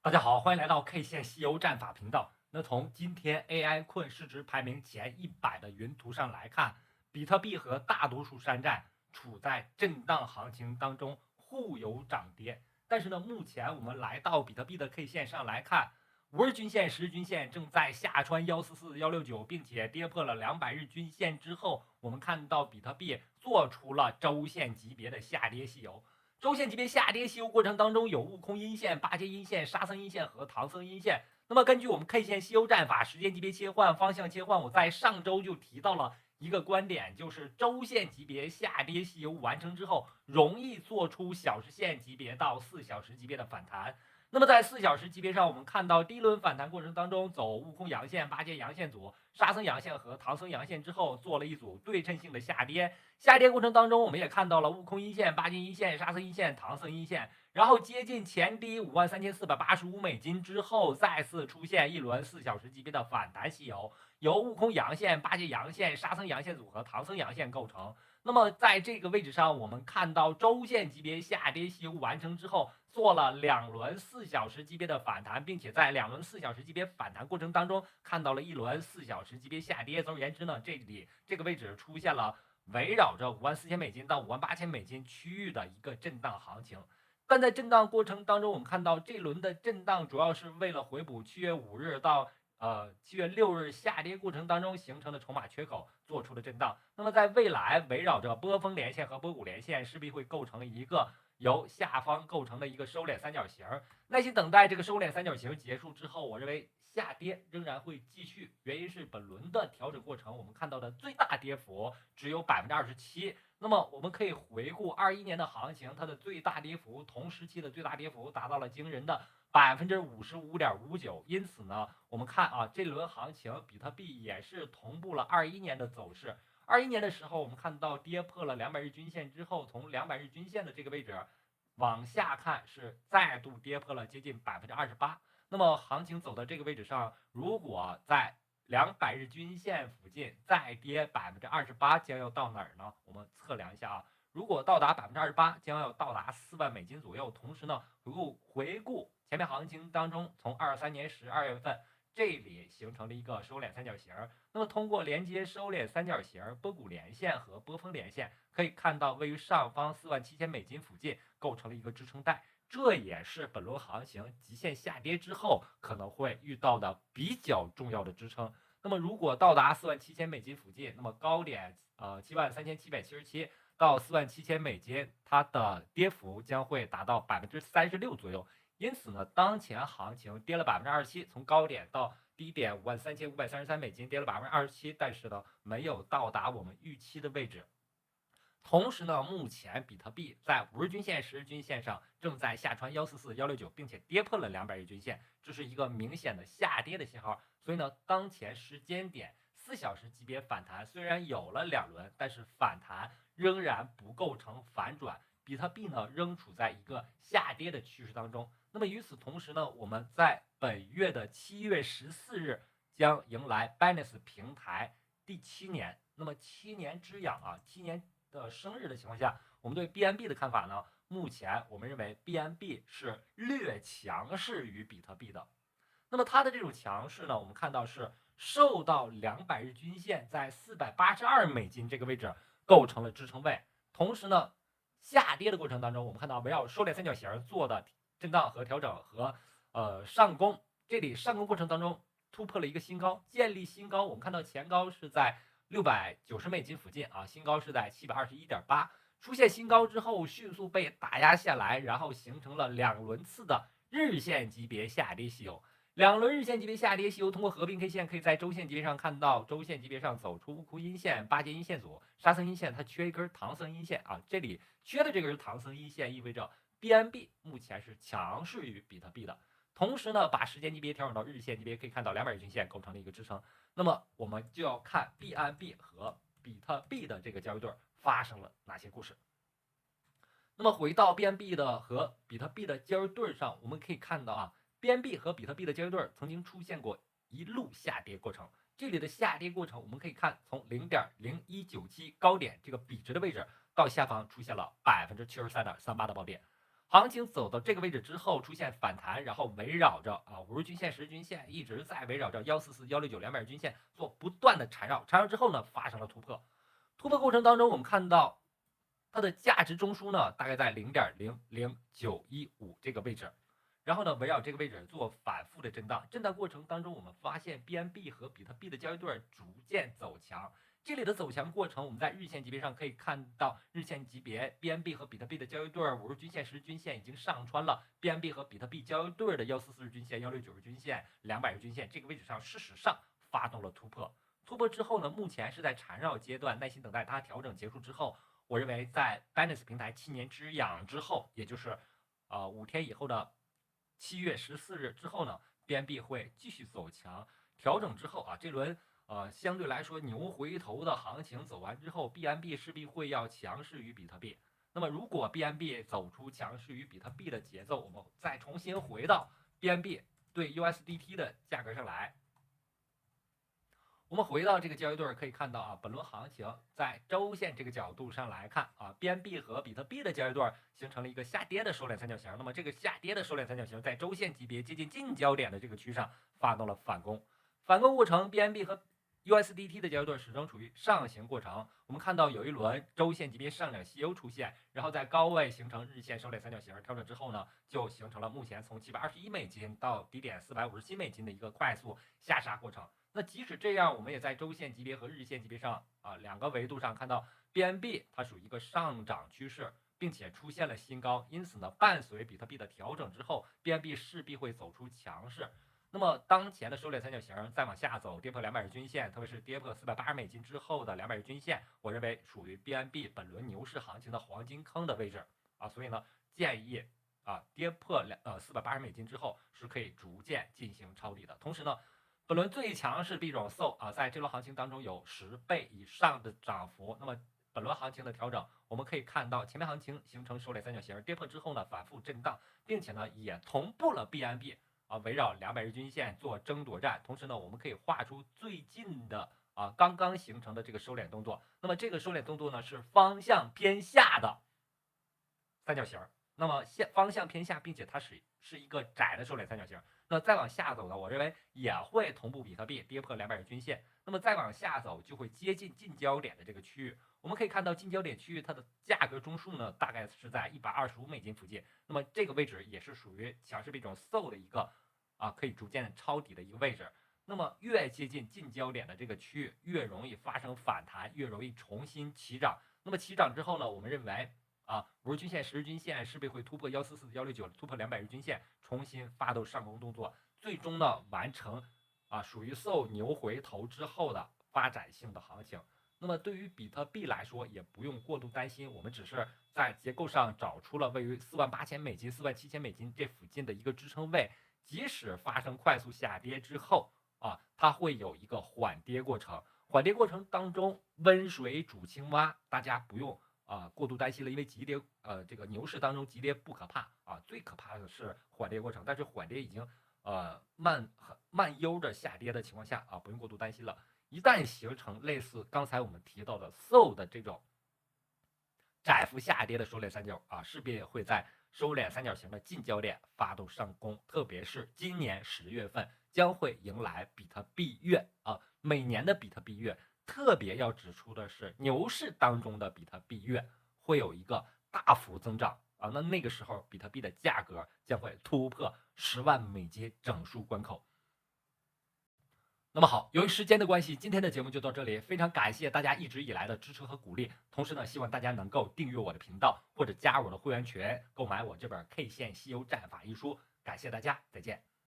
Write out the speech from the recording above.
大家好，欢迎来到 K 线西游战法频道。那从今天 AI 困市值排名前100的云图上来看，比特币和大多数山寨处在震荡行情当中，互有涨跌。但是呢，目前我们来到比特币的 K 线上来看，50日均线、10日均线正在下穿144、169，并且跌破了200日均线之后，我们看到比特币做出了周线级别的下跌西游。周线级别下跌西游过程当中，有悟空阴线、八阶阴线、沙僧阴线和唐僧阴线。那么根据我们 K 线西游战法，时间级别切换、方向切换，我在上周就提到了一个观点，就是周线级别下跌西游完成之后，容易做出小时线级别到4小时级别的反弹。那么在4小时级别上，我们看到第一轮反弹过程当中，走悟空阳线、八阶阳线组、沙僧阳线和唐僧阳线之后，做了一组对称性的下跌。下跌过程当中，我们也看到了悟空阴线、八阶阴线、沙僧阴线、唐僧阴线，然后接近前低$53,485之后，再次出现一轮4小时级别的反弹西游，由悟空阳线、八阶阳线、沙僧阳线组和唐僧阳线构成。那么在这个位置上，我们看到周线级别下跌西游完成之后，做了2轮4小时级别的反弹，并且在2轮4小时级别反弹过程当中，看到了一轮4小时级别下跌。总而言之呢，这个位置出现了围绕着$54,000到$58,000区域的一个震荡行情。但在震荡过程当中，我们看到这轮的震荡主要是为了回补7月5日到7月6日下跌过程当中形成的筹码缺口做出的震荡。那么在未来围绕着波峰连线和波谷连线，势必会构成一个由下方构成的一个收敛三角形。耐心等待这个收敛三角形结束之后，我认为下跌仍然会继续。原因是本轮的调整过程，我们看到的最大跌幅只有27%。那么我们可以回顾21年的行情，它的最大跌幅，同时期的最大跌幅达到了惊人的55.59%。因此呢，我们看啊，这轮行情比特币也是同步了21年的走势。21年的时候，我们看到跌破了200日均线之后，从200日均线的这个位置往下看是再度跌破了接近28%。那么行情走到这个位置上，如果在200日均线附近再跌28%，将要到哪儿呢？我们测量一下啊。如果到达28%，将要到达4万美金左右。同时呢，回顾前面行情当中，从23年12月份这里形成了一个收敛三角形。那么通过连接收敛三角形、波谷连线和波峰连线，可以看到位于上方$47,000附近构成了一个支撑带。这也是本轮行情极限下跌之后可能会遇到的比较重要的支撑。那么如果到达$47,000附近，那么高点73777到$47,000，它的跌幅将会达到36%左右。因此呢，当前行情跌了27%，从高点到低点$53,533跌了27%，但是呢，没有到达我们预期的位置。同时呢，目前比特币在50日均线、10日均线上正在下穿144、169，并且跌破了200日均线，这是一个明显的下跌的信号。所以呢，当前时间点4小时级别反弹虽然有了2轮，但是反弹仍然不构成反转，比特币呢仍处在一个下跌的趋势当中。那么与此同时呢，我们在本月的7月14日将迎来 Binance 平台第7年。那么7年之痒啊，7年的生日的情况下，我们对 BNB 的看法呢？目前我们认为 BNB 是略强势于比特币的。那么它的这种强势呢，我们看到是受到200日均线在$482这个位置构成了支撑位。同时呢，下跌的过程当中，我们看到围绕收敛三角形做的震荡和调整和上攻，这里上攻过程当中突破了一个新高，建立新高。我们看到前高是在$690附近啊，新高是在721.8，出现新高之后迅速被打压下来，然后形成了2轮次的日线级别下跌西游。2轮日线级别下跌西游通过合并 K 线，可以在周线级别上看到，周线级别上走出悟空阴线、八阶阴线组、沙僧阴线，它缺一根唐僧阴线啊，这里缺的这根唐僧阴线意味着 BNB 目前是强势于比特币的。同时呢，把时间级别调整到日线级别，可以看到200日均线构成了一个支撑。那么我们就要看 BNB 和比特币的这个交易对发生了哪些故事。那么回到 BNB 的和比特币的交易对上，我们可以看到啊，BNB 和比特币的交易对曾经出现过一路下跌过程。这里的下跌过程，我们可以看从0.0197高点这个比值的位置到下方出现了73.38%的暴跌。行情走到这个位置之后出现反弹，然后围绕着50日均线、10日均线一直在围绕着144、169、200日均线做不断的缠绕，缠绕之后呢发生了突破。突破过程当中，我们看到它的价值中枢呢大概在0.00915这个位置，然后呢围绕这个位置做反复的震荡。震荡过程当中，我们发现 BNB 和比特币的交易对逐渐走强。这里的走强过程，我们在日线级别上可以看到，日线级别 BNB 和比特币的交易对50日均线、10日均线已经上穿了 BNB 和比特币交易对的144日均线、169日均线、200日均线这个位置上，事实上发动了突破。突破之后呢，目前是在缠绕阶段，耐心等待它调整结束之后，我认为在 Binance 平台7年之痒之后，也就是5天以后的7月14日之后呢 ，BNB 会继续走强。调整之后这轮相对来说牛回头的行情走完之后 ，BNB 势必会要强势于比特币。那么如果 BNB 走出强势于比特币的节奏，我们再重新回到 BNB 对 USDT 的价格上来。我们回到这个交易对，可以看到本轮行情在周线这个角度上来看BNB 和比特币的交易对形成了一个下跌的收敛三角形。那么这个下跌的收敛三角形在周线级别接近近焦点的这个区上发动了反攻。反攻过程 ，BNB 和 USDT 的交易对始终处于上行过程。我们看到有一轮周线级别上涨息优出现，然后在高位形成日线收敛三角形调整之后呢，就形成了目前从$721到低点$457的一个快速下杀过程。那即使这样，我们也在周线级别和日线级别上两个维度上看到 BNB 它属于一个上涨趋势，并且出现了新高。因此呢，伴随比特币的调整之后 ，BNB 势必会走出强势。那么当前的收敛三角形再往下走，跌破200日均线，特别是跌破$480之后的200日均线，我认为属于 BNB 本轮牛市行情的黄金坑的位置所以呢，建议跌破$480之后是可以逐渐进行抄底的。同时呢，本轮最强势币种 SOL 在这轮行情当中有10倍以上的涨幅。那么本轮行情的调整，我们可以看到前面行情形成收敛三角形，跌破之后呢反复震荡，并且呢也同步了 BNB围绕200日均线做争夺战。同时呢，我们可以画出最近的刚刚形成的这个收敛动作。那么这个收敛动作呢是方向偏下的三角形。那么方向偏下，并且它是一个窄的收敛三角形。那再往下走呢，我认为也会同步比特币跌破200日均线。那么再往下走，就会接近近焦点的这个区域。我们可以看到近焦点区域它的价格中枢呢，大概是在$125附近。那么这个位置也是属于强势币种 SOL 的一个可以逐渐抄底的一个位置。那么越接近近焦点的这个区域，越容易发生反弹，越容易重新起涨。那么起涨之后呢，我们认为5日均线、10日均线势必会突破144、169，突破200日均线，重新发动上攻动作，最终呢完成属于 SOL 牛回头之后的发展性的行情。那么对于比特币来说，也不用过度担心，我们只是在结构上找出了位于$48,000、$47,000这附近的一个支撑位，即使发生快速下跌之后它会有一个缓跌过程。缓跌过程当中，温水煮青蛙，大家不用过度担心了，因为急跌这个牛市当中急跌不可怕最可怕的是缓跌过程。但是缓跌已经慢悠着下跌的情况下不用过度担心了。一旦形成类似刚才我们提到的 SOL 的这种窄幅下跌的收敛三角势必会在收敛三角形的近焦点发动上攻。特别是今年10月份将会迎来比特币月每年的比特币月。特别要指出的是，牛市当中的比特币月会有一个大幅增长那个时候比特币的价格将会突破$10万整数关口。那么好，由于时间的关系，今天的节目就到这里。非常感谢大家一直以来的支持和鼓励，同时呢，希望大家能够订阅我的频道，或者加入我的会员群，购买我这本《K 线西游战法》一书。感谢大家，再见。